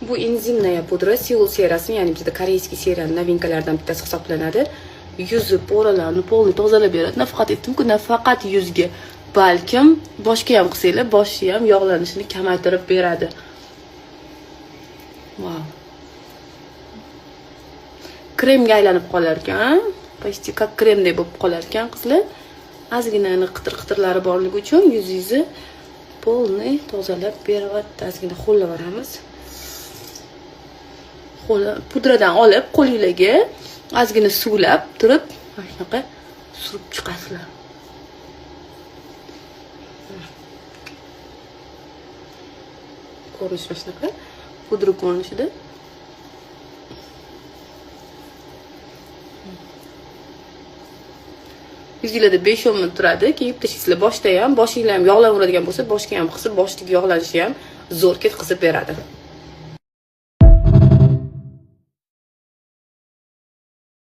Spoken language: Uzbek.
Bu enzimная pudra Seoul seriyasi, ya'ni bizda koreyskiy seriyaning novinkalaridan bittasi hisoblanadi. Yuzi po'ralarni polni tozalab beradi. Nafaqat aytdim-ku, nafaqat yuzga, balkim boshga ham qilsanglar, boshni ham yog'lanishini kamaytirib beradi. Wow. Kremga aylanib qolar ekan, почти как kremdek bo'lib qolar ekan qizlar. Ozgina qitir-qitirlari borligi uchun yuzingizni polni tozalab beryapti. Ozgina qo'llaveramiz. Pudradan olib qo'lingizga ozgina suvlab turib, mana shunaqa surib chiqasizlar. Ko'rinish mana shunaqa pudra ko'rinishida. Yuzingizda 5-10 minut turadi, keyin tashlaysizlar. Boshda ham, boshingizlar ham yog'lanaveradigan bo'lsa, boshga ham qisib, boshdagi yog'lanishni ham zo'r ketkazib beradi.